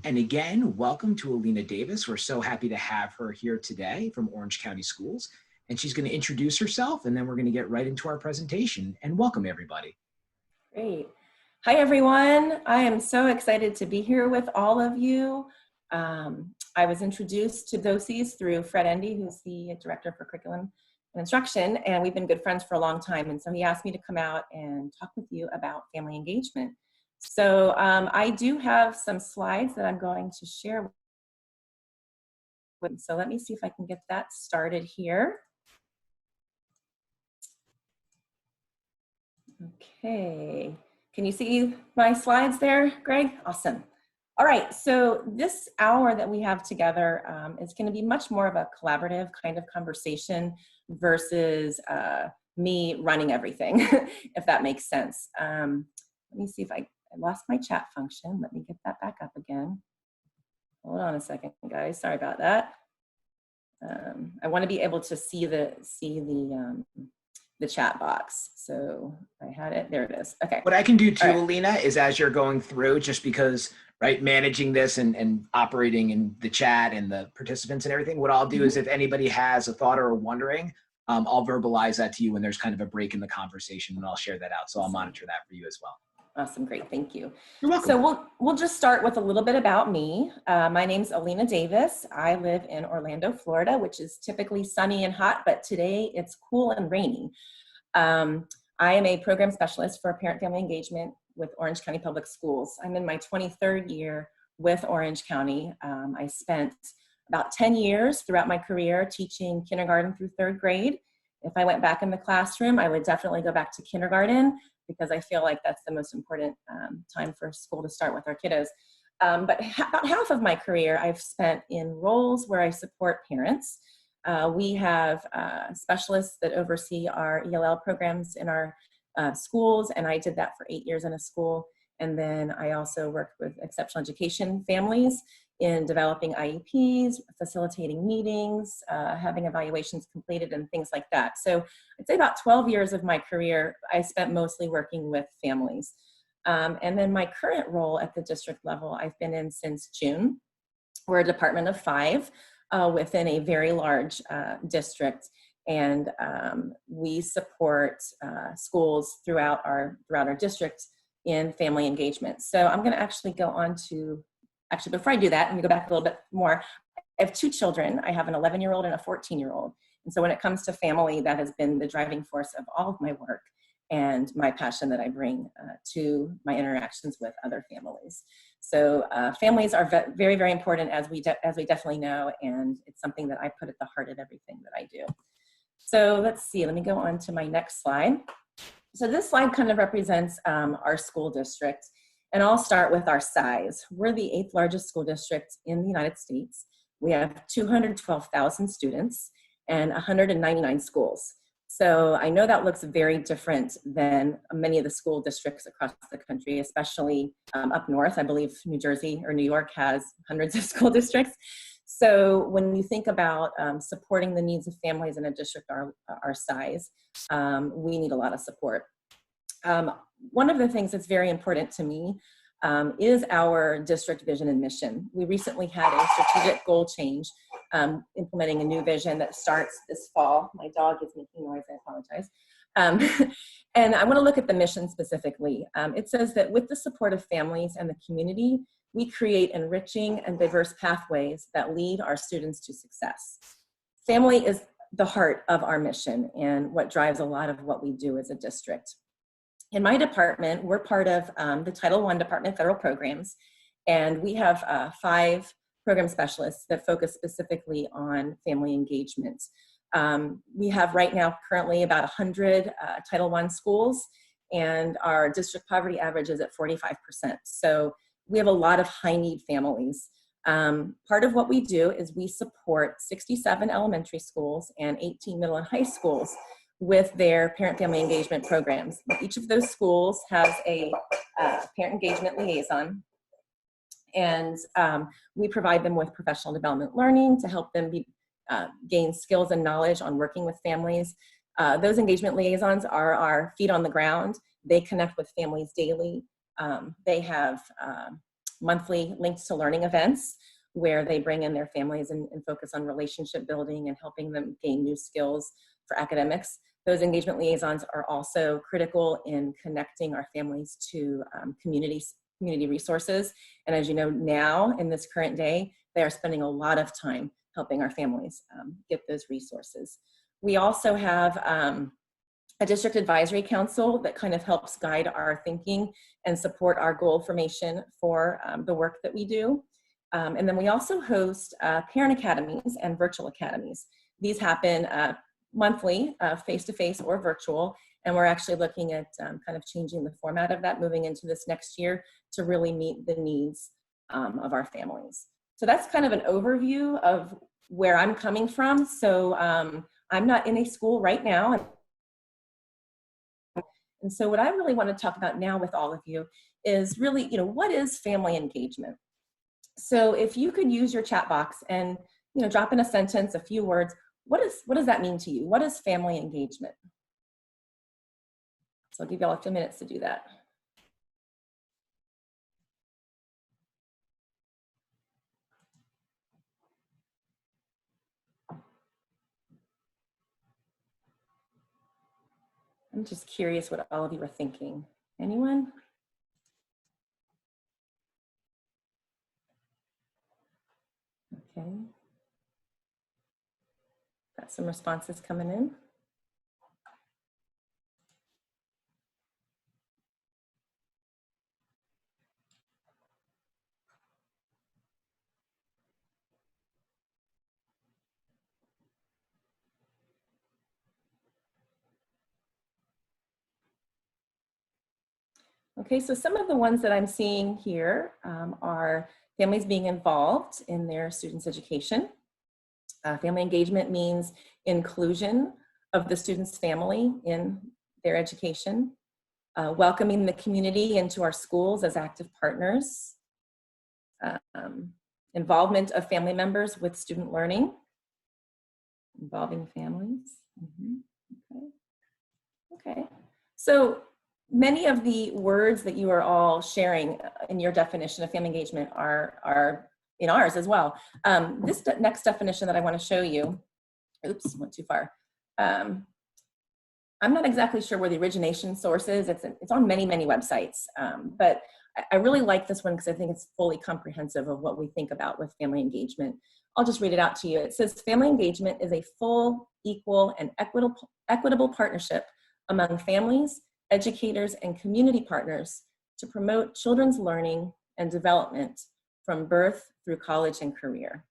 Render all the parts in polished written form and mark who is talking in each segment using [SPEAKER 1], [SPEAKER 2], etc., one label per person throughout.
[SPEAKER 1] And again, welcome to Alina Davis. We're so happy to have her here today from Orange County Schools. And she's going to introduce herself, and then we're going to get right into our presentation. And welcome, everybody.
[SPEAKER 2] Great. Hi, everyone. I am so excited to be here with all of you. I was introduced to DOCES through Fred Endy, who's the Director for Curriculum and Instruction, and we've been good friends for a long time. And so he asked me to come out and talk with you about family engagement. So I do have some slides that I'm going to share with. So let me see if I can get that started here. Okay, can you see my slides there, Greg? Awesome. All right, so this hour that we have together is going to be much more of a collaborative kind of conversation versus me running everything, if that makes sense. Let me see if I lost my chat function. Let me get that back up again. Hold on a second, guys. Sorry about that. I want to be able to see the chat box. So I had it, there it is. Okay.
[SPEAKER 1] What I can do too, Alina, is as you're going through, just because, right, managing this and operating in the chat and the participants and everything, what I'll do is if anybody has a thought or we're I'll verbalize that to you when there's kind of a break in the conversation, and I'll share that out. So I'll monitor that for you as well.
[SPEAKER 2] Awesome, great, thank you.
[SPEAKER 1] You're welcome.
[SPEAKER 2] So we'll just start with a little bit about me. My name's Alina Davis. I live in Orlando, Florida, which is typically sunny and hot, but today it's cool and rainy. I am a program specialist for parent-family engagement with Orange County Public Schools. I'm in my 23rd year with Orange County. I spent about 10 years throughout my career teaching kindergarten through 3rd grade. If I went back in the classroom, I would definitely go back to kindergarten because I feel like that's the most important time for school to start with our kiddos. But about half of my career I've spent in roles where I support parents. We have specialists that oversee our ELL programs in our schools, and I did that for 8 years in a school. And then I also worked with exceptional education families in developing IEPs, facilitating meetings, having evaluations completed, and things like that. So I'd say about 12 years of my career, I spent mostly working with families. And then my current role at the district level, I've been in since June. We're a department of 5 within a very large district. And we support schools throughout our district in family engagement. So I'm gonna actually go on to, before I do that, let me go back a little bit more. I have 2 children. I have an 11-year-old and a 14-year-old. And so when it comes to family, that has been the driving force of all of my work and my passion that I bring to my interactions with other families. So families are very, very important, as we definitely know, and it's something that I put at the heart of everything that I do. So let's see, let me go on to my next slide. So this slide kind of represents our school district, and I'll start with our size. We're the 8th largest school district in the United States. We have 212,000 students and 199 schools. So I know that looks very different than many of the school districts across the country, especially up north. I believe New Jersey or New York has hundreds of school districts. So when you think about supporting the needs of families in a district our size, we need a lot of support. One of the things that's very important to me is our district vision and mission. We recently had a strategic goal change, implementing a new vision that starts this fall. My dog is making noise, I apologize. And I wanna look at the mission specifically. It says that with the support of families and the community, we create enriching and diverse pathways that lead our students to success. Family is the heart of our mission and what drives a lot of what we do as a district. In my department, we're part of the Title I Department of Federal Programs, and we have 5 program specialists that focus specifically on family engagement. We have right now currently about 100 Title I schools, and our district poverty average is at 45%. So we have a lot of high need families. Part of what we do is we support 67 elementary schools and 18 middle and high schools with their parent-family engagement programs. Each of those schools has a parent engagement liaison, and we provide them with professional development learning to help them gain skills and knowledge on working with families. Those engagement liaisons are our feet on the ground. They connect with families daily. They have monthly Links to Learning events where they bring in their families and focus on relationship building and helping them gain new skills for academics. Those engagement liaisons are also critical in connecting our families to community resources. And as you know, now in this current day, they are spending a lot of time helping our families get those resources. We also have a district advisory council that kind of helps guide our thinking and support our goal formation for the work that we do. And then we also host parent academies and virtual academies. These happen monthly, face-to-face or virtual, and we're actually looking at kind of changing the format of that moving into this next year to really meet the needs of our families. So that's kind of an overview of where I'm coming from. So I'm not in a school right now. And so what I really want to talk about now with all of you is really, what is family engagement? So if you could use your chat box and, drop in a sentence, a few words, what does that mean to you? What is family engagement? So I'll give you all a few minutes to do that. I'm just curious what all of you are thinking. Anyone? Okay. Got some responses coming in. Okay, so some of the ones that I'm seeing here are families being involved in their students' education. Family engagement means inclusion of the student's family in their education, welcoming the community into our schools as active partners, involvement of family members with student learning, involving families. Okay. So many of the words that you are all sharing in your definition of family engagement are in ours as well. This next definition that I want to show you, oops, went too far. I'm not exactly sure where the origination source is. It's on many, many websites, but I really like this one because I think it's fully comprehensive of what we think about with family engagement. I'll just read it out to you. It says, family engagement is a full, equal, and equitable partnership among families, educators, and community partners to promote children's learning and development from birth through college and career.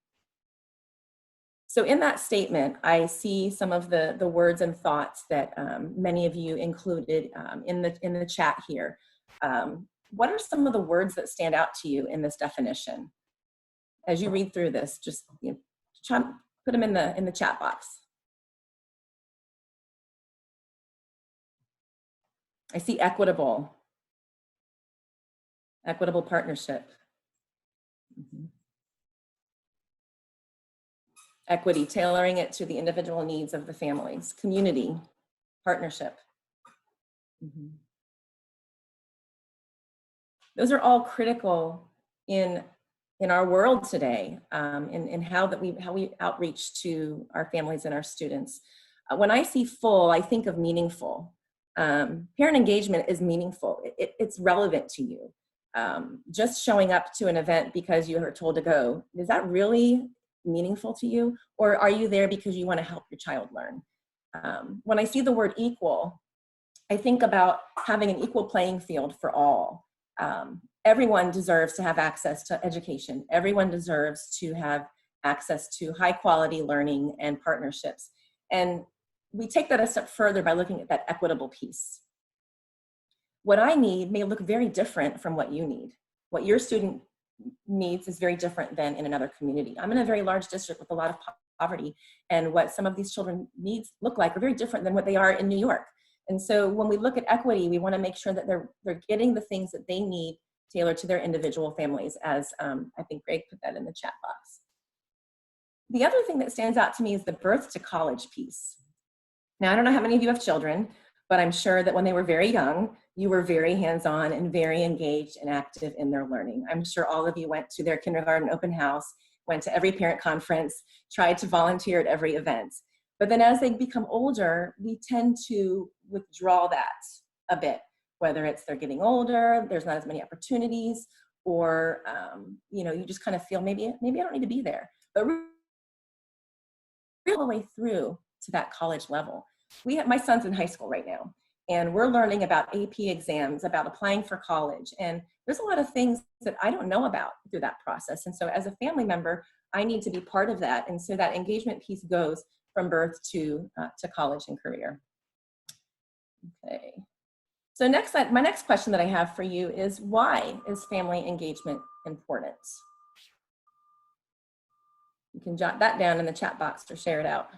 [SPEAKER 2] So in that statement, I see some of the words and thoughts that many of you included in the chat here. What are some of the words that stand out to you in this definition? As you read through this, just try to put them in the chat box. I see equitable partnership. Equity, tailoring it to the individual needs of the families. Community, partnership. Those are all critical in our world today, in how we outreach to our families and our students. When I see full, I think of meaningful. Parent engagement is meaningful. It's relevant to you. Just showing up to an event because you are told to go, is that really meaningful to you? Or are you there because you want to help your child learn? When I see the word equal, I think about having an equal playing field for all. Everyone deserves to have access to education. Everyone deserves to have access to high quality learning and partnerships. And we take that a step further by looking at that equitable piece. What I need may look very different from what you need. What your student needs is very different than in another community. I'm in a very large district with a lot of poverty, and what some of these children needs look like are very different than what they are in New York. And so when we look at equity, we want to make sure that they're getting the things that they need tailored to their individual families, as I think Greg put that in the chat box. The other thing that stands out to me is the birth to college piece. Now, I don't know how many of you have children, but I'm sure that when they were very young, you were very hands-on and very engaged and active in their learning. I'm sure all of you went to their kindergarten open house, went to every parent conference, tried to volunteer at every event. But then as they become older, we tend to withdraw that a bit, whether it's they're getting older, there's not as many opportunities, or you just kind of feel maybe I don't need to be there. But all the way through to that college level. My son's in high school right now, and we're learning about AP exams, about applying for college. And there's a lot of things that I don't know about through that process. And so as a family member, I need to be part of that. And so that engagement piece goes from birth to college and career. Okay. So my next question that I have for you is, why is family engagement important? You can jot that down in the chat box or share it out.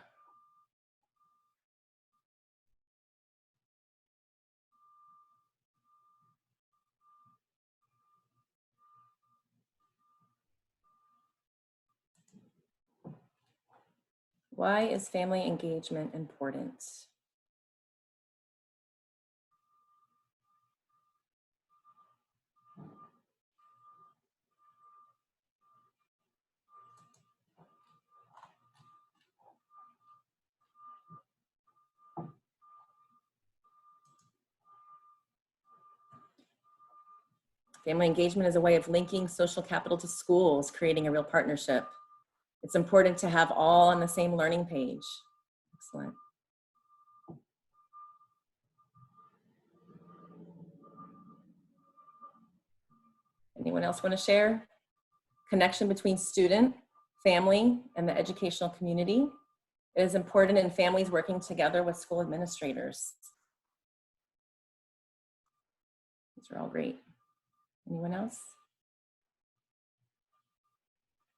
[SPEAKER 2] Why is family engagement important? Family engagement is a way of linking social capital to schools, creating a real partnership. It's important to have all on the same learning page. Excellent. Anyone else want to share? Connection between student, family, and the educational community. It is important in families working together with school administrators. These are all great. Anyone else?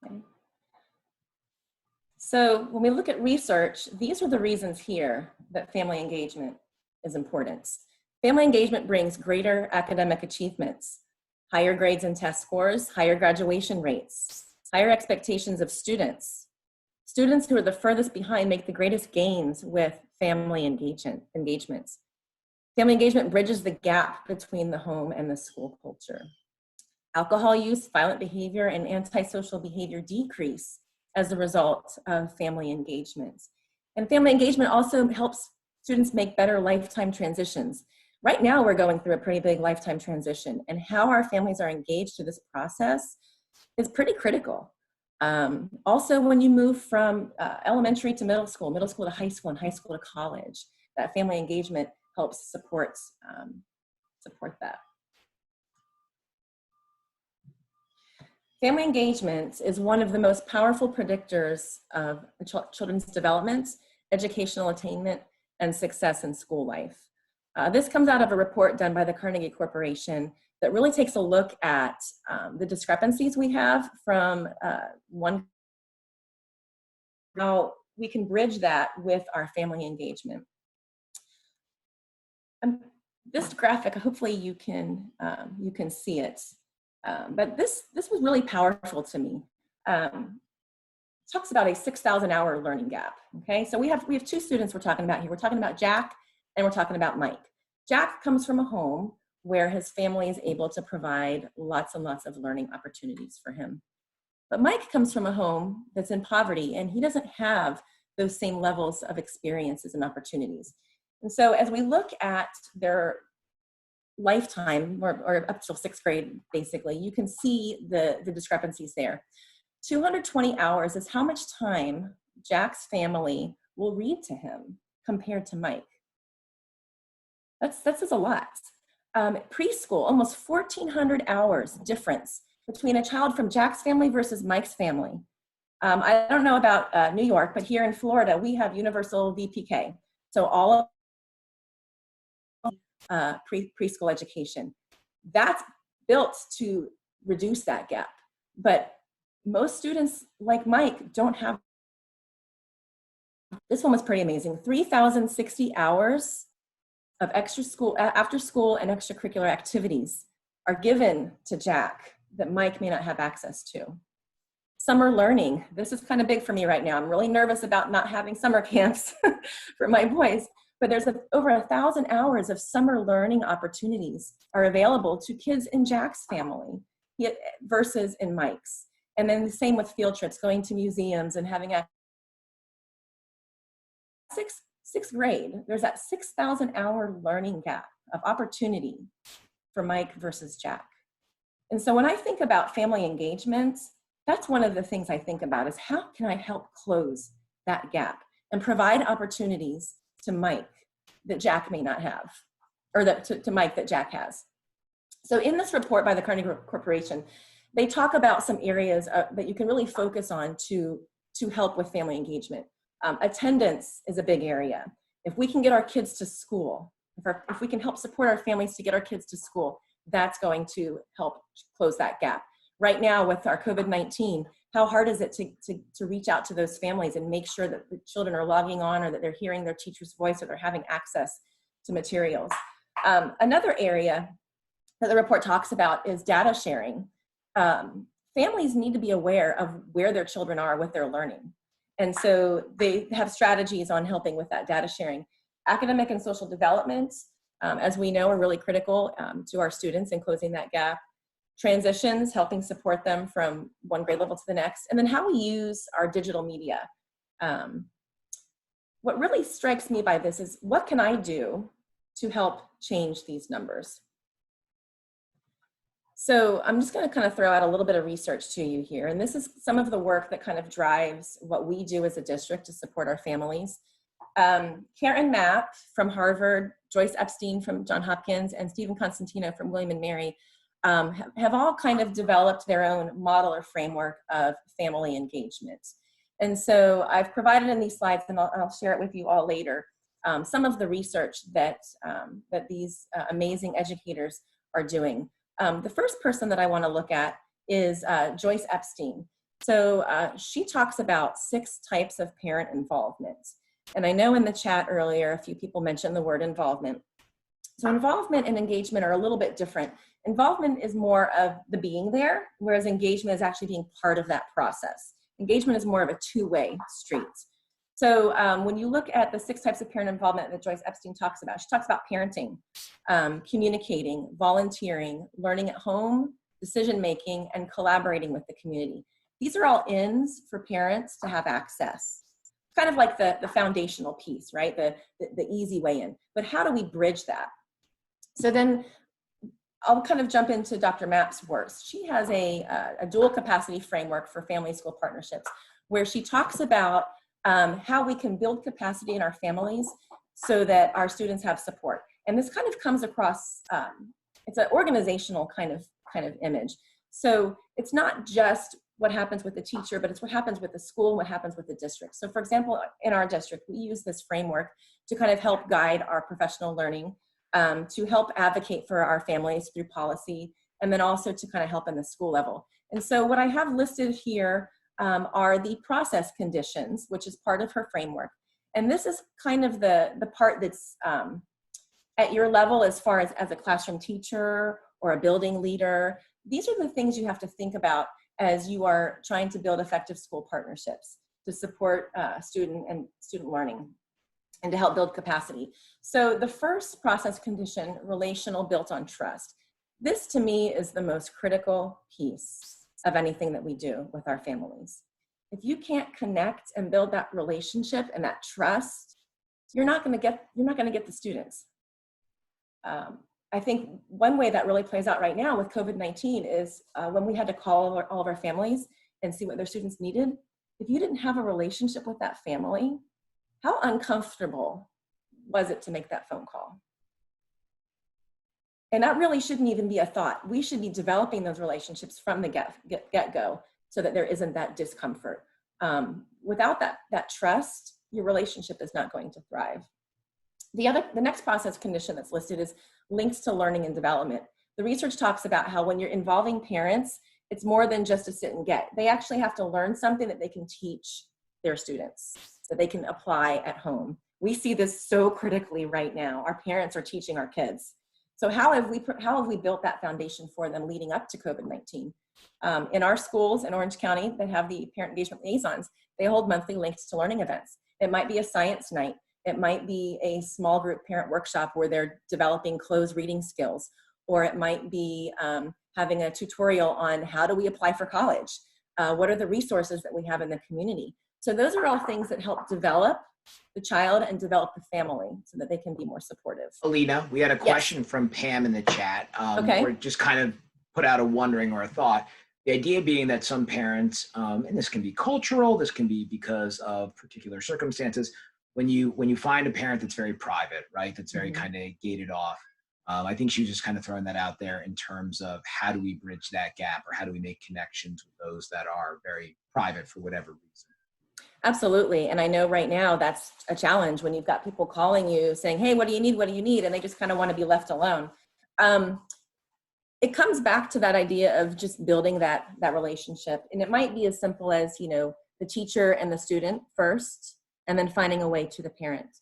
[SPEAKER 2] Okay. So when we look at research, these are the reasons here that family engagement is important. Family engagement brings greater academic achievements, higher grades and test scores, higher graduation rates, higher expectations of students. Students who are the furthest behind make the greatest gains with family engagements. Family engagement bridges the gap between the home and the school culture. Alcohol use, violent behavior, and antisocial behavior decrease as a result of family engagement. And family engagement also helps students make better lifetime transitions. Right now, we're going through a pretty big lifetime transition, and how our families are engaged to this process is pretty critical. Also, when you move from elementary to middle school to high school, and high school to college, that family engagement helps support that. Family engagement is one of the most powerful predictors of children's development, educational attainment, and success in school life. This comes out of a report done by the Carnegie Corporation that really takes a look at the discrepancies we have from how we can bridge that with our family engagement. This graphic, hopefully you can see it. But this was really powerful to me. It talks about a 6,000 hour learning gap. Okay, so we have two students we're talking about here. We're talking about Jack and we're talking about Mike. Jack comes from a home where his family is able to provide lots and lots of learning opportunities for him. But Mike comes from a home that's in poverty, and he doesn't have those same levels of experiences and opportunities. And so as we look at their lifetime, or up till 6th grade, basically, you can see the discrepancies there. 220 hours is how much time Jack's family will read to him compared to Mike. That's a lot. Preschool, almost 1,400 hours difference between a child from Jack's family versus Mike's family. I don't know about New York, but here in Florida, we have universal VPK. So all of preschool education. That's built to reduce that gap. But most students like Mike don't have. This one was pretty amazing. 3,060 hours of after school and extracurricular activities are given to Jack that Mike may not have access to. Summer learning. This is kind of big for me right now. I'm really nervous about not having summer camps for my boys. but there's over 1,000 hours of summer learning opportunities are available to kids in Jack's family versus in Mike's. And then the same with field trips, going to museums and having a sixth grade, there's that 6,000 hour learning gap of opportunity for Mike versus Jack. And so when I think about family engagement, that's one of the things I think about is how can I help close that gap and provide opportunities to Mike that Jack may not have, or to Mike that Jack has. So in this report by the Carnegie Corporation, they talk about some areas that you can really focus on to help with family engagement. Attendance is a big area. If we can get our kids to school, if we can help support our families to get our kids to school, that's going to help close that gap. Right now with our COVID-19, how hard is it to reach out to those families and make sure that the children are logging on, or that they're hearing their teacher's voice, or they're having access to materials? Another area that the report talks about is data sharing. Families need to be aware of where their children are with their learning. And so they have strategies on helping with that data sharing. Academic and social development, as we know, are really critical to our students in closing that gap. Transitions, helping support them from one grade level to the next. And then how we use our digital media. What really strikes me by this is, what can I do to help change these numbers? So I'm just going to kind of throw out a little bit of research to you here. And this is some of the work that kind of drives what we do as a district to support our families. Karen Mapp from Harvard, Joyce Epstein from Johns Hopkins, and Stephen Constantino from William & Mary have all kind of developed their own model or framework of family engagement. And so I've provided in these slides, and I'll share it with you all later, some of the research that these amazing educators are doing. The first person that I want to look at is Joyce Epstein. So she talks about 6 types of parent involvement. And I know in the chat earlier, a few people mentioned the word involvement. So involvement and engagement are a little bit different. Involvement is more of the being there, whereas engagement is actually being part of that process. Engagement is more of a two-way street. So when you look at the 6 types of parent involvement that Joyce Epstein talks about, she talks about parenting, communicating, volunteering, learning at home, decision-making, and collaborating with the community. These are all ins for parents to have access. Kind of like the foundational piece, right? The easy way in. But how do we bridge that? So then I'll kind of jump into Dr. Mapp's work. She has a dual capacity framework for family school partnerships, where she talks about how we can build capacity in our families so that our students have support. And this kind of comes across, it's an organizational kind of image. So it's not just what happens with the teacher, but it's what happens with the school and what happens with the district. So for example, in our district, we use this framework to kind of help guide our professional learning, to help advocate for our families through policy, and then also to kind of help in the school level. And so what I have listed here are the process conditions, which is part of her framework. And this is kind of the part that's at your level as far as a classroom teacher or a building leader. These are the things you have to think about as you are trying to build effective school partnerships to support student learning and to help build capacity. So the first process condition, relational, built on trust. This to me is the most critical piece of anything that we do with our families. If you can't connect and build that relationship and that trust, you're not going to get the students. I think one way that really plays out right now with COVID-19 is when we had to call all of our families and see what their students needed. If you didn't have a relationship with that family, how uncomfortable was it to make that phone call? And that really shouldn't even be a thought. We should be developing those relationships from the get-go so that there isn't that discomfort. Without that trust, your relationship is not going to thrive. The next process condition that's listed is links to learning and development. The research talks about how when you're involving parents, it's more than just a sit and get. They actually have to learn something that they can teach their students, that they can apply at home. We see this so critically right now. Our parents are teaching our kids. So how have we built that foundation for them leading up to COVID-19? In our schools in Orange County that have the parent engagement liaisons, they hold monthly links to learning events. It might be a science night. It might be a small group parent workshop where they're developing closed reading skills, or it might be having a tutorial on how do we apply for college? What are the resources that we have in the community? So those are all things that help develop the child and develop the family so that they can be more supportive.
[SPEAKER 1] Alina, we had a question from Pam in the chat,
[SPEAKER 2] Okay.
[SPEAKER 1] or just kind of put out a wondering or a thought. The idea being that some parents, and this can be cultural, this can be because of particular circumstances, when you find a parent that's very private, right, that's very kind of gated off, I think she was just kind of throwing that out there in terms of how do we bridge that gap, or how do we make connections with those that are very private for whatever reason.
[SPEAKER 2] Absolutely. And I know right now that's a challenge when you've got people calling you saying, hey, what do you need? What do you need? And they just kind of want to be left alone. It comes back to that idea of just building that relationship. And it might be as simple as, the teacher and the student first, and then finding a way to the parent.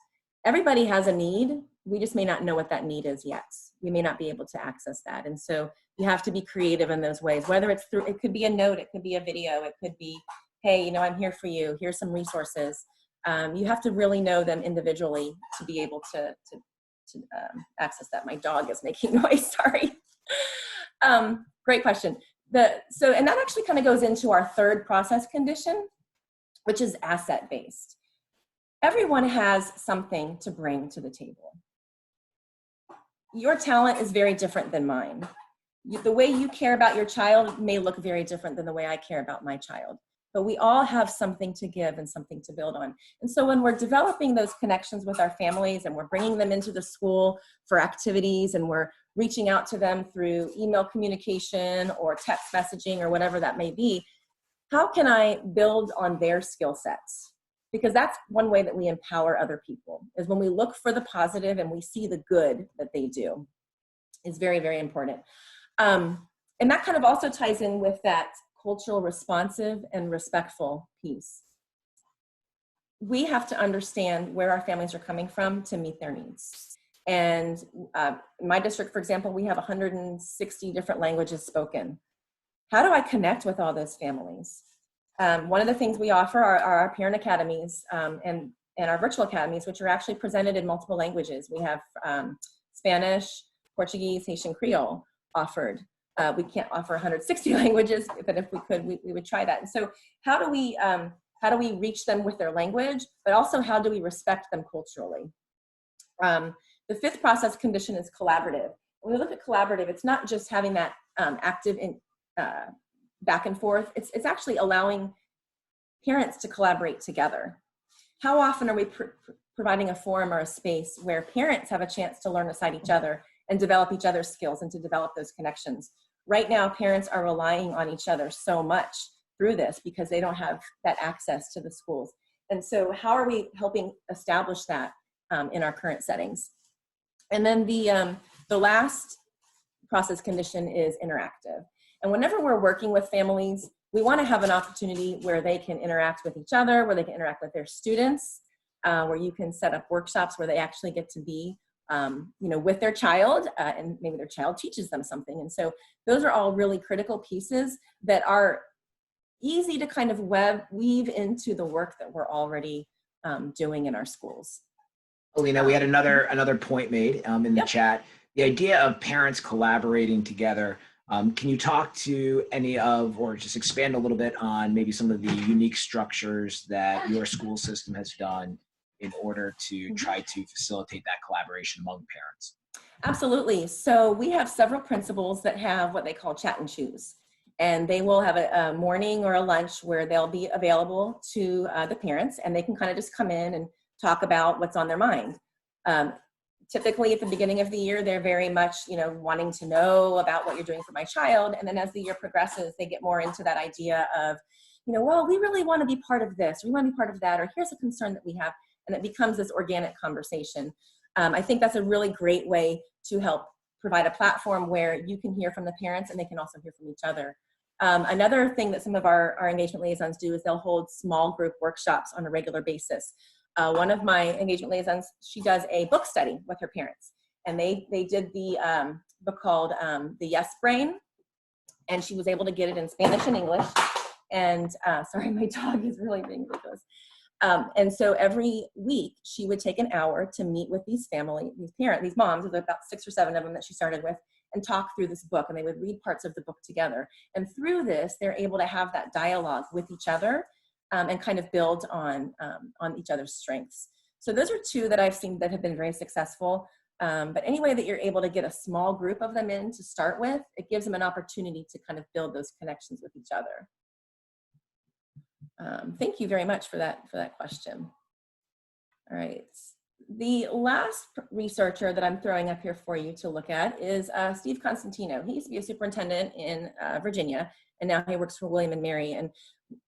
[SPEAKER 2] Everybody has a need. We just may not know what that need is yet. We may not be able to access that. And so you have to be creative in those ways, whether it's through, it could be a note, it could be a video, it could be, hey, I'm here for you. Here's some resources. You have to really know them individually to be able to access that. My dog is making noise, sorry. Great question. And that actually kind of goes into our third process condition, which is asset-based. Everyone has something to bring to the table. Your talent is very different than mine. The way you care about your child may look very different than the way I care about my child. But we all have something to give and something to build on. And so when we're developing those connections with our families and we're bringing them into the school for activities and we're reaching out to them through email communication or text messaging or whatever that may be, how can I build on their skill sets? Because that's one way that we empower other people, is when we look for the positive and we see the good that they do. Is very, very important. And that kind of also ties in with that cultural responsive and respectful piece. We have to understand where our families are coming from to meet their needs. And in my district, for example, we have 160 different languages spoken. How do I connect with all those families? One of the things we offer are our parent academies and our virtual academies, which are actually presented in multiple languages. We have Spanish, Portuguese, Haitian Creole offered. We can't offer 160 languages, but if we could, we would try that. And so how do we reach them with their language, but also how do we respect them culturally? The fifth process condition is collaborative. When we look at collaborative, it's not just having that active back and forth. It's actually allowing parents to collaborate together. How often are we providing a forum or a space where parents have a chance to learn beside each other and develop each other's skills and to develop those connections? Right now, parents are relying on each other so much through this because they don't have that access to the schools. And so how are we helping establish that in our current settings? And then the last process condition is interactive. And whenever we're working with families, we want to have an opportunity where they can interact with each other, where they can interact with their students, where you can set up workshops where they actually get to be with their child, and maybe their child teaches them something. And so those are all really critical pieces that are easy to kind of weave into the work that we're already doing in our schools.
[SPEAKER 1] Alina, we had another point made in the chat. The idea of parents collaborating together. Can you talk to any of, or just expand a little bit on maybe some of the unique structures that your school system has done in order to try to facilitate that collaboration among parents?
[SPEAKER 2] Absolutely. So we have several principals that have what they call chat and choose. And they will have a morning or a lunch where they'll be available to the parents, and they can kind of just come in and talk about what's on their mind. Typically at the beginning of the year, they're very much, wanting to know about what you're doing for my child. And then as the year progresses, they get more into that idea of, well, we really want to be part of this, we want to be part of that, or here's a concern that we have. And it becomes this organic conversation. I think that's a really great way to help provide a platform where you can hear from the parents and they can also hear from each other. Another thing that some of our engagement liaisons do is they'll hold small group workshops on a regular basis. One of my engagement liaisons, she does a book study with her parents. And they did the book called The Yes Brain. And she was able to get it in Spanish and English. And sorry, my dog is really being ridiculous. And so every week she would take an hour to meet with these these moms, there were about 6 or 7 of them that she started with, and talk through this book, and they would read parts of the book together. And through this, they're able to have that dialogue with each other, and kind of build on each other's strengths. So those are 2 that I've seen that have been very successful. But any way that you're able to get a small group of them in to start with, it gives them an opportunity to kind of build those connections with each other. Thank you very much for that question. All right. The last researcher that I'm throwing up here for you to look at is Steve Constantino. He used to be a superintendent in Virginia, and now he works for William and Mary. And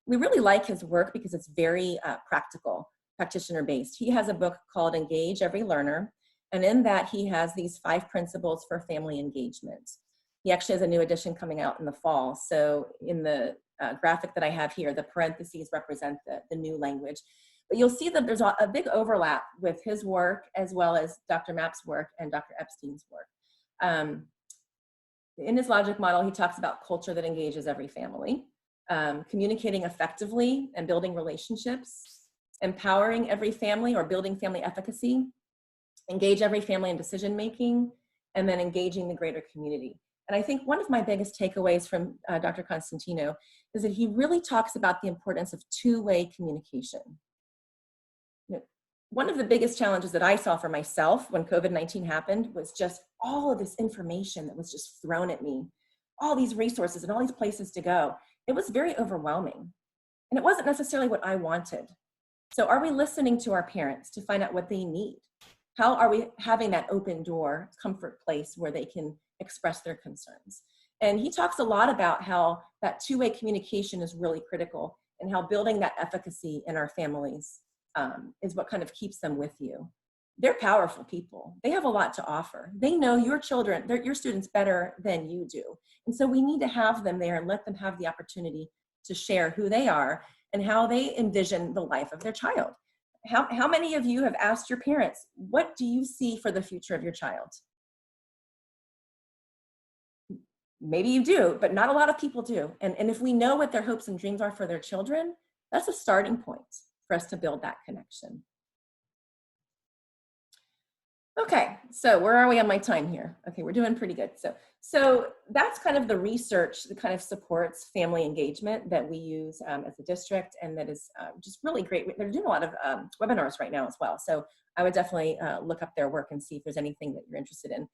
[SPEAKER 2] we really like his work because it's very practical, practitioner-based. He has a book called Engage Every Learner, and in that he has these 5 principles for family engagement. He actually has a new edition coming out in the fall. So in the graphic that I have here, the parentheses represent the new language. But you'll see that there's a big overlap with his work as well as Dr. Mapp's work and Dr. Epstein's work. In his logic model, he talks about culture that engages every family, communicating effectively and building relationships, empowering every family or building family efficacy, engage every family in decision making, and then engaging the greater community. And I think one of my biggest takeaways from Dr. Constantino is that he really talks about the importance of 2-way communication. One of the biggest challenges that I saw for myself when COVID-19 happened was just all of this information that was just thrown at me, all these resources and all these places to go. It was very overwhelming, and it wasn't necessarily what I wanted. So are we listening to our parents to find out what they need? How are we having that open door, comfort place where they can express their concerns? And he talks a lot about how that 2-way communication is really critical, and how building that efficacy in our families is what kind of keeps them with you. They're powerful people. They have a lot to offer. They know your children, your students better than you do. And so we need to have them there and let them have the opportunity to share who they are and how they envision the life of their child. How many of you have asked your parents, what do you see for the future of your child? Maybe you do, but not a lot of people do. And if we know what their hopes and dreams are for their children, that's a starting point for us to build that connection. Okay, so where are we on my time here? Okay, we're doing pretty good. So that's kind of the research that kind of supports family engagement that we use as a district, and that is just really great. They're doing a lot of webinars right now as well. So I would definitely look up their work and see if there's anything that you're interested in.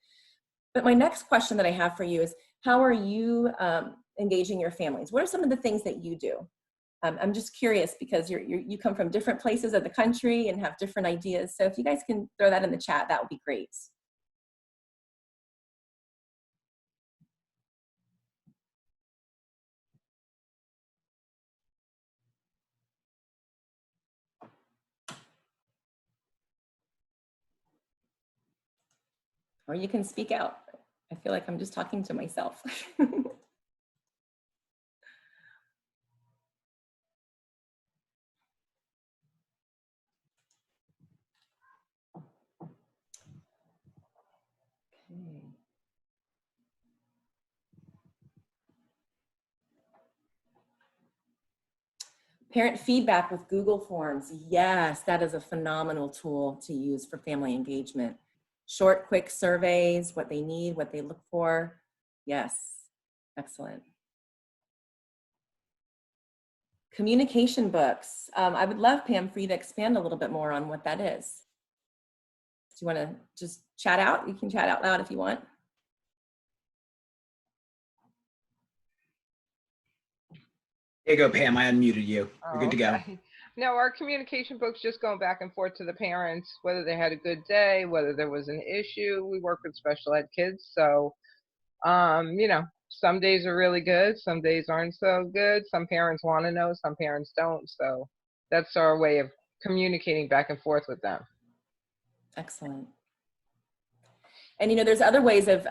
[SPEAKER 2] But my next question that I have for you is, how are you engaging your families? What are some of the things that you do? I'm just curious because you come from different places of the country and have different ideas. So if you guys can throw that in the chat, that would be great. Or you can speak out. I feel like I'm just talking to myself. Okay. Parent feedback with Google Forms. Yes, that is a phenomenal tool to use for family engagement. Short, quick surveys, what they need, what they look for. Yes, excellent. Communication books. I would love, Pam, for you to expand a little bit more on what that is. Do you want to just chat out? You can chat out loud if you want.
[SPEAKER 1] There you go, Pam. I unmuted you. You're good to go.
[SPEAKER 3] No, our communication book's just going back and forth to the parents, whether they had a good day, whether there was an issue. We work with special ed kids, so you know, some days are really good, some days aren't so good. Some parents want to know, some parents don't. So that's our way of communicating back and forth with them.
[SPEAKER 2] Excellent. And you know, there's other ways of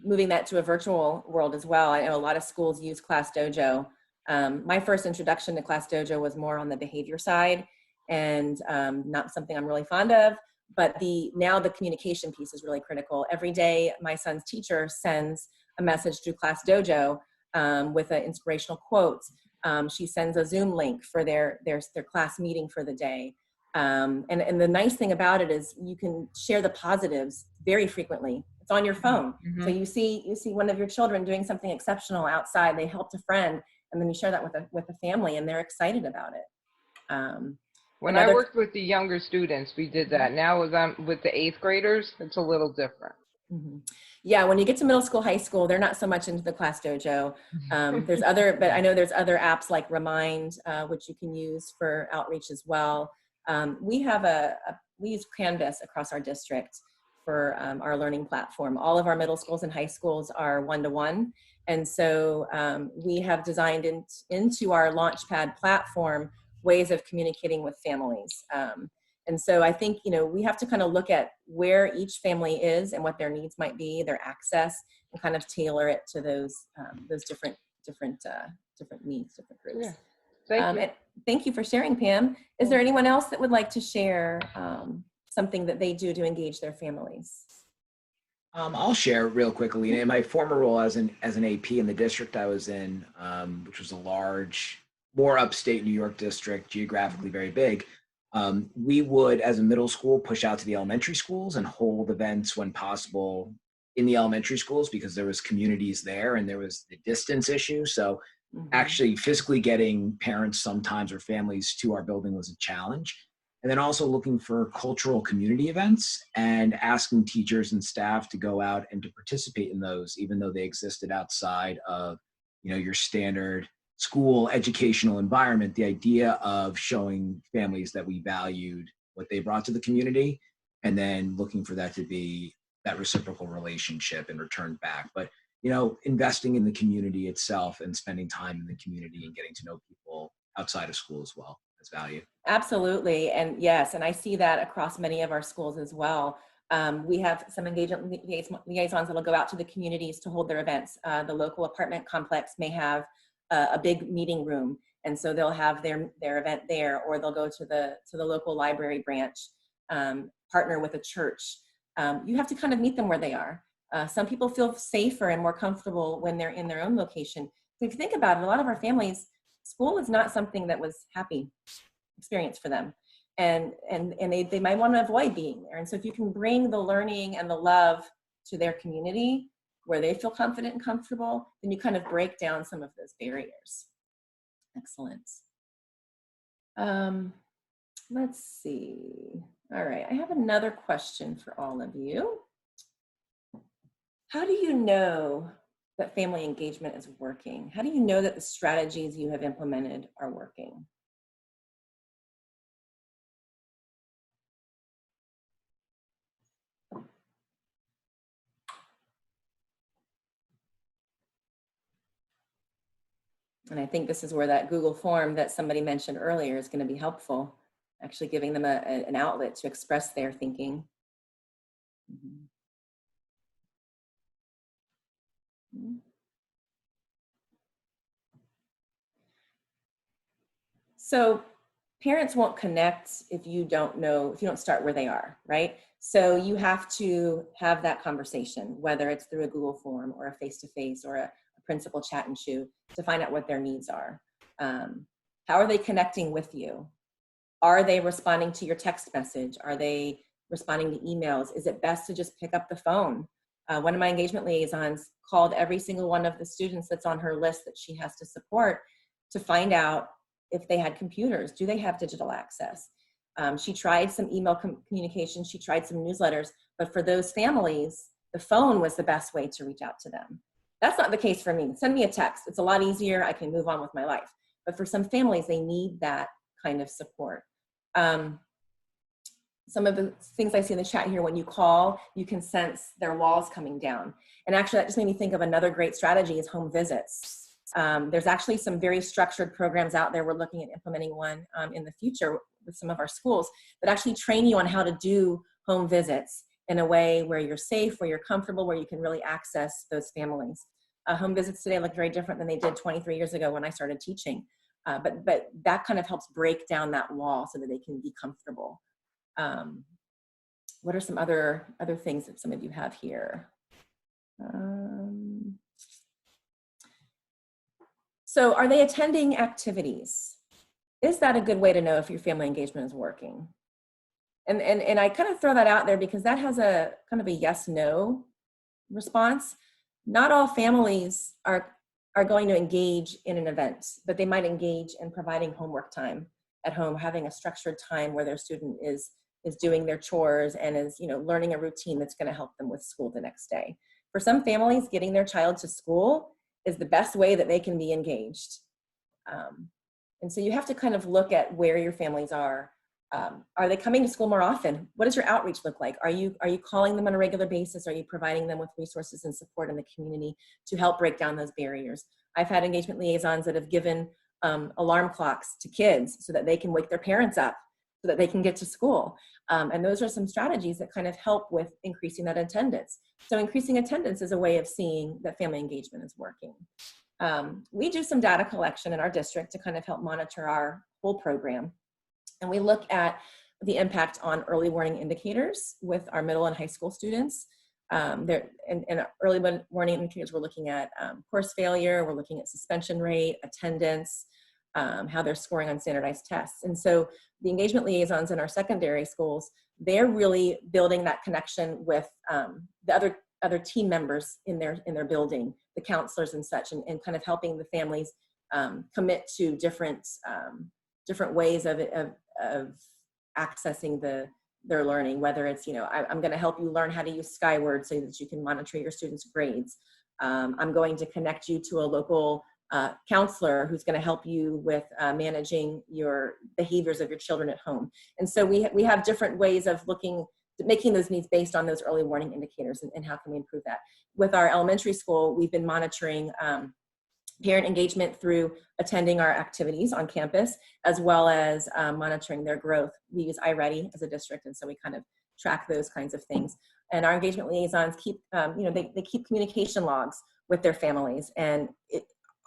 [SPEAKER 2] moving that to a virtual world as well. I know a lot of schools use Class Dojo. My first introduction to Class Dojo was more on the behavior side, and not something I'm really fond of, but now the communication piece is really critical. Every day, my son's teacher sends a message through Class Dojo with inspirational quotes. She sends a Zoom link for their class meeting for the day. And the nice thing about it is you can share the positives very frequently. It's on your phone.
[SPEAKER 3] Mm-hmm.
[SPEAKER 2] So you see one of your children doing something exceptional outside, they helped a friend, and then you share that with a family, and they're excited about it.
[SPEAKER 3] When I worked with the younger students, we did that. Now with the 8th graders, it's a little different.
[SPEAKER 2] Mm-hmm. Yeah, when you get to middle school, high school, they're not so much into the class dojo. There's other, but I know there's other apps like Remind, which you can use for outreach as well. We use Canvas across our district for our learning platform. All of our middle schools and high schools are one-to-one. And so we have designed into our Launchpad platform ways of communicating with families. And so I think, we have to kind of look at where each family is and what their needs might be, their access, and kind of tailor it to those different needs, different groups.
[SPEAKER 3] Yeah. Thank you.
[SPEAKER 2] And thank you for sharing, Pam. Is there anyone else that would like to share something that they do to engage their families?
[SPEAKER 1] I'll share real quick, Alina. In my former role as an AP in the district I was in, which was a large, more upstate New York district, geographically very big, we would, as a middle school, push out to the elementary schools and hold events when possible in the elementary schools because there was communities there and there was the distance issue. So actually physically getting parents sometimes or families to our building was a challenge. And then also looking for cultural community events and asking teachers and staff to go out and to participate in those, even though they existed outside of, your standard school educational environment. The idea of showing families that we valued what they brought to the community and then looking for that to be that reciprocal relationship and returned back. But, investing in the community itself and spending time in the community and getting to know people outside of school as well as value.
[SPEAKER 2] Absolutely. And yes, and I see that across many of our schools as well. We have some engagement liaisons that will go out to the communities to hold their events. The local apartment complex may have a big meeting room, and so they'll have their event there, or they'll go to the local library branch, partner with a church. You have to kind of meet them where they are. Some people feel safer and more comfortable when they're in their own location. So if you think about it, a lot of our families, school is not something that was happy experience for them. And they might want to avoid being there. And so if you can bring the learning and the love to their community where they feel confident and comfortable, then you kind of break down some of those barriers. Excellent. Let's see. All right, I have another question for all of you. How do you know that family engagement is working? How do you know that the strategies you have implemented are working? And I think this is where that Google form that somebody mentioned earlier is going to be helpful, actually giving them an outlet to express their thinking. So parents won't connect if you don't start where they are, right? So you have to have that conversation, whether it's through a Google form or a face-to-face or a principal chat and chew, to find out what their needs are. How are they connecting with you? Are they responding to your text message? Are they responding to emails? Is it best to just pick up the phone? One of my engagement liaisons called every single one of the students that's on her list that she has to support to find out if they had computers. Do they have digital access? She tried some email communication, she tried some newsletters, but for those families, the phone was the best way to reach out to them. That's not the case for me. Send me a text. It's a lot easier. I can move on with my life. But for some families, they need that kind of support. Some of the things I see in the chat here, when you call, you can sense their walls coming down. And actually, that just made me think of another great strategy is home visits. There's actually some very structured programs out there. We're looking at implementing one in the future with some of our schools that actually train you on how to do home visits in a way where you're safe, where you're comfortable, where you can really access those families. Home visits today look very different than they did 23 years ago when I started teaching. But that kind of helps break down that wall so that they can be comfortable. What are some other things that some of you have here? So are they attending activities? Is that a good way to know if your family engagement is working? And I kind of throw that out there because that has a kind of a yes, no response. Not all families are going to engage in an event, but they might engage in providing homework time at home, having a structured time where their student is doing their chores and is, you know, learning a routine that's going to help them with school the next day. For some families, getting their child to school is the best way that they can be engaged. And so you have to kind of look at where your families are. Are they coming to school more often? What does your outreach look like? Are you calling them on a regular basis? Are you providing them with resources and support in the community to help break down those barriers? I've had engagement liaisons that have given alarm clocks to kids so that they can wake their parents up so that they can get to school. And those are some strategies that kind of help with increasing that attendance. So increasing attendance is a way of seeing that family engagement is working. We do some data collection in our district to kind of help monitor our whole program. And we look at the impact on early warning indicators with our middle and high school students. And early warning indicators, we're looking at course failure, we're looking at suspension rate, attendance, how they're scoring on standardized tests. And so the engagement liaisons in our secondary schools, they're really building that connection with the other team members in their building, the counselors and such, and kind of helping the families commit to different ways of accessing their learning, whether it's, you know, I'm going to help you learn how to use Skyward so that you can monitor your students' grades. I'm going to connect you to a local counselor who's going to help you with managing your behaviors of your children at home. And so we have different ways of making those needs based on those early warning indicators and how can we improve that. With our elementary school, we've been monitoring parent engagement through attending our activities on campus, as well as monitoring their growth. We use iReady as a district, and so we kind of track those kinds of things. And our engagement liaisons keep, they keep communication logs with their families. And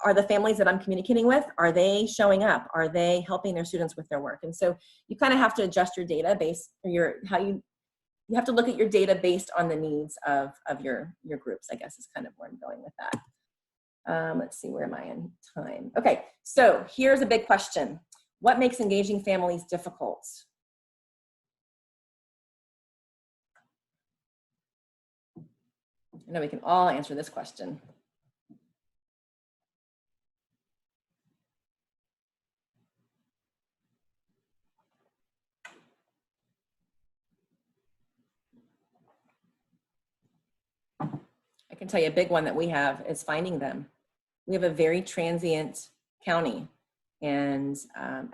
[SPEAKER 2] are the families that I'm communicating with, are they showing up? Are they helping their students with their work? And so you kind of have to adjust your database, or you have to look at your data based on the needs of your groups, I guess is kind of where I'm going with that. Let's see, where am I in time? Okay, so here's a big question. What makes engaging families difficult? I know we can all answer this question. I can tell you a big one that we have is finding them. We have a very transient county, and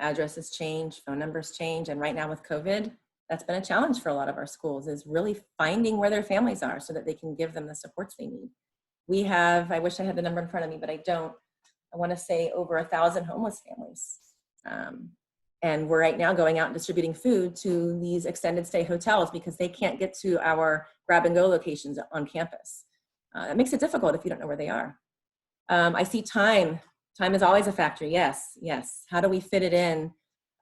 [SPEAKER 2] addresses change, phone numbers change, and right now with COVID, that's been a challenge for a lot of our schools, is really finding where their families are so that they can give them the supports they need. We have, I wish I had the number in front of me, but I don't. I want to say over 1,000 homeless families. And we're right now going out and distributing food to these extended stay hotels because they can't get to our grab and go locations on campus. It makes it difficult if you don't know where they are. I see time. Time is always a factor. Yes. How do we fit it in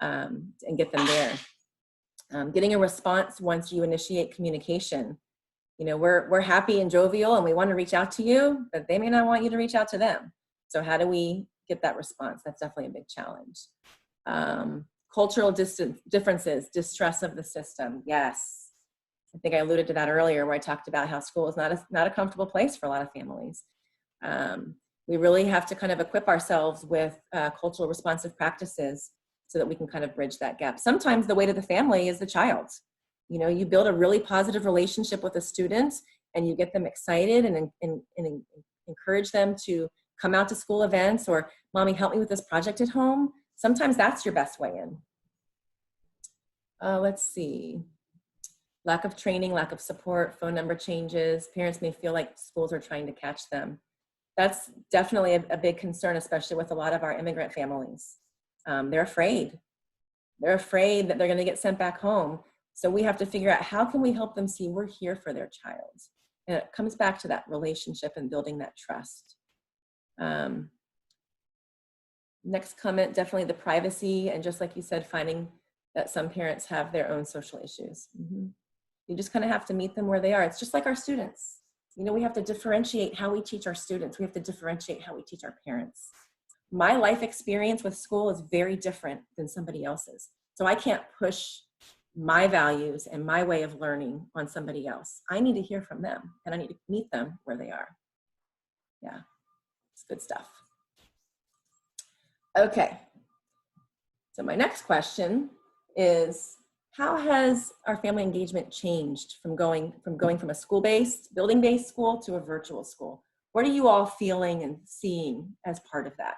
[SPEAKER 2] and get them there? Getting a response once you initiate communication. You know, we're happy and jovial and we want to reach out to you, but they may not want you to reach out to them. So how do we get that response? That's definitely a big challenge. Cultural differences, distrust of the system. Yes. I think I alluded to that earlier where I talked about how school is not a comfortable place for a lot of families. We really have to kind of equip ourselves with cultural responsive practices so that we can kind of bridge that gap. Sometimes the weight of the family is the child. You know, you build a really positive relationship with a student and you get them excited and encourage them to come out to school events, or mommy, help me with this project at home. Sometimes that's your best way in. Let's see. Lack of training, lack of support, phone number changes. Parents may feel like schools are trying to catch them. That's definitely a big concern, especially with a lot of our immigrant families. They're afraid. They're afraid that they're going to get sent back home. So we have to figure out how can we help them see we're here for their child. And it comes back to that relationship and building that trust. Next comment, definitely the privacy. And just like you said, finding that some parents have their own social issues. Mm-hmm. You just kind of have to meet them where they are. It's just like our students. You know, we have to differentiate how we teach our students. We have to differentiate how we teach our parents. my life experience with school is very different than somebody else's. So I can't push my values and my way of learning on somebody else. I need to hear from them, and I need to meet them where they are. Yeah, it's good stuff. Okay, so my next question is, how has our family engagement changed from going from a school-based, building-based school to a virtual school? What are you all feeling and seeing as part of that?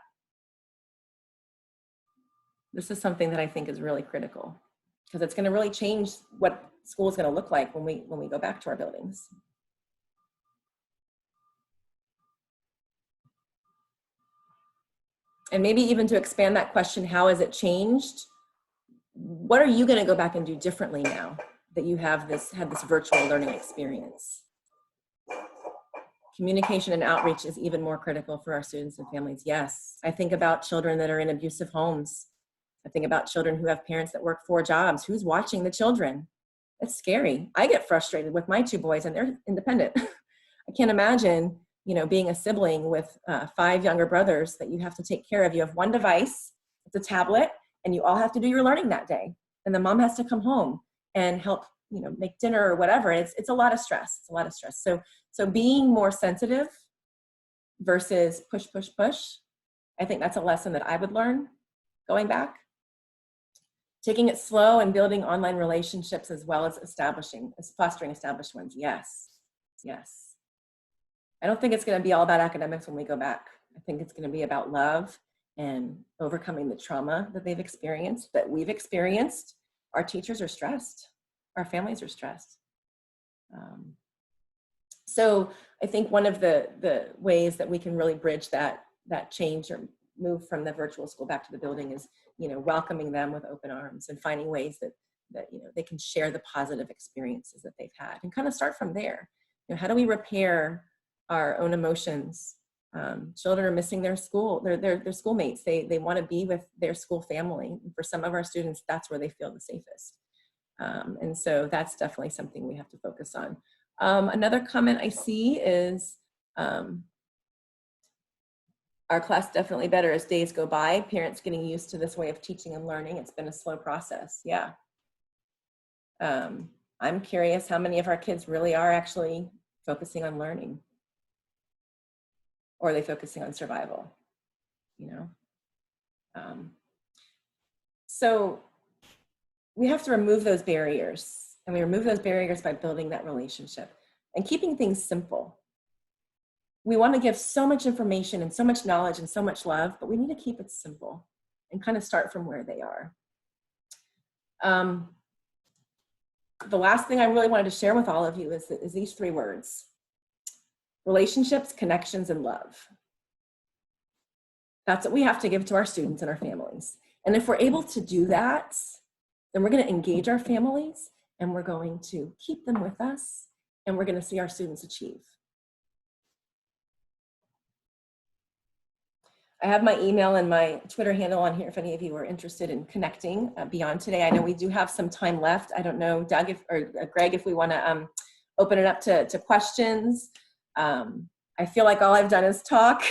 [SPEAKER 2] This is something that I think is really critical, because it's going to really change what school is going to look like when we go back to our buildings. And maybe even to expand that question, how has it changed? What are you going to go back and do differently now that you had this virtual learning experience? Communication and outreach is even more critical for our students and families. Yes, I think about children that are in abusive homes. I think about children who have parents that work 4 jobs. Who's watching the children? It's scary. I get frustrated with my 2 boys, and they're independent. I can't imagine, being a sibling with 5 younger brothers that you have to take care of. You have 1 device, it's a tablet, and you all have to do your learning that day. And the mom has to come home and help, make dinner or whatever. It's a lot of stress. It's a lot of stress. So being more sensitive versus push, push, push, I think that's a lesson that I would learn going back. Taking it slow and building online relationships, as well as fostering established ones. Yes, yes. I don't think it's going to be all about academics when we go back. I think it's going to be about love and overcoming the trauma that they've experienced, that we've experienced. Our teachers are stressed. Our families are stressed. So I think one of the ways that we can really bridge that change or move from the virtual school back to the building is, welcoming them with open arms and finding ways that they can share the positive experiences that they've had, and kind of start from there. How do we repair our own emotions? Children are missing their school, their schoolmates. They want to be with their school family. And for some of our students, that's where they feel the safest. And so that's definitely something we have to focus on. Another comment I see is, our class definitely better as days go by. Parents getting used to this way of teaching and learning. It's been a slow process. Yeah. I'm curious how many of our kids really are actually focusing on learning, or are they focusing on survival? So we have to remove those barriers, and we remove those barriers by building that relationship and keeping things simple. We want to give so much information and so much knowledge and so much love, but we need to keep it simple and kind of start from where they are. The last thing I really wanted to share with all of you is these 3 words: relationships, connections, and love. That's what we have to give to our students and our families. And if we're able to do that, then we're going to engage our families, and we're going to keep them with us, and we're going to see our students achieve. I have my email and my Twitter handle on here if any of you are interested in connecting beyond today. I know we do have some time left. I don't know, Doug or Greg, if we want to open it up to questions. I feel like all I've done is talk,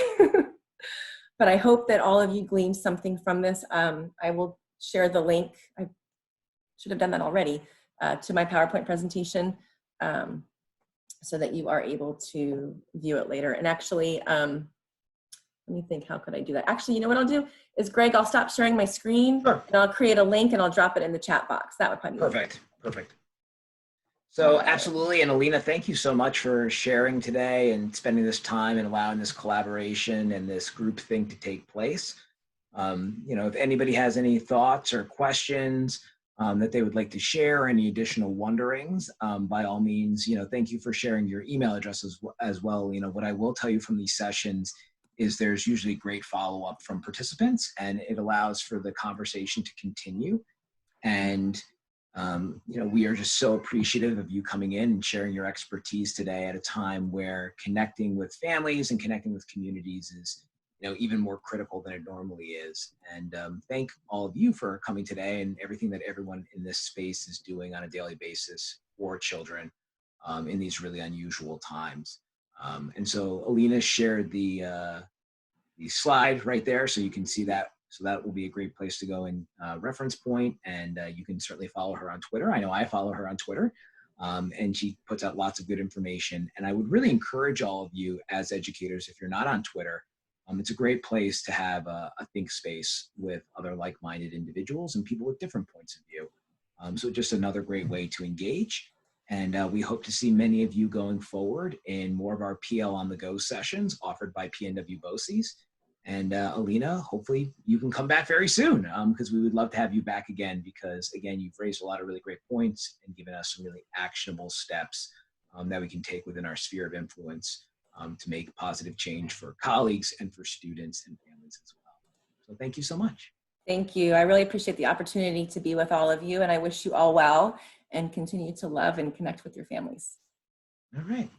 [SPEAKER 2] but I hope that all of you gleaned something from this. I will share the link. I should have done that already, to my PowerPoint presentation, so that you are able to view it later. And actually, let me think, how could I do that? Actually, you know what I'll do is, Greg, I'll stop sharing my screen. Sure. And I'll create a link and I'll drop it in the chat box. That would probably be
[SPEAKER 1] perfect. Perfect. So absolutely. And Alina, thank you so much for sharing today and spending this time and allowing this collaboration and this group thing to take place. If anybody has any thoughts or questions that they would like to share, any additional wonderings, by all means, thank you for sharing your email address as well. What I will tell you from these sessions is there's usually great follow-up from participants, and it allows for the conversation to continue. And, we are just so appreciative of you coming in and sharing your expertise today at a time where connecting with families and connecting with communities is, even more critical than it normally is. And thank all of you for coming today and everything that everyone in this space is doing on a daily basis for children in these really unusual times. And so Alina shared the slide right there so you can see that. So that will be a great place to go and reference point. And you can certainly follow her on Twitter. I know I follow her on Twitter. And she puts out lots of good information. And I would really encourage all of you as educators, if you're not on Twitter, it's a great place to have a think space with other like-minded individuals and people with different points of view. So just another great way to engage. And we hope to see many of you going forward in more of our PL on the Go sessions offered by PNW BOCES. And Alina, hopefully you can come back very soon because we would love to have you back again because, again, you've raised a lot of really great points and given us some really actionable steps that we can take within our sphere of influence to make positive change for colleagues and for students and families as well. So thank you so much.
[SPEAKER 2] Thank you. I really appreciate the opportunity to be with all of you, and I wish you all well and continue to love and connect with your families.
[SPEAKER 1] All right.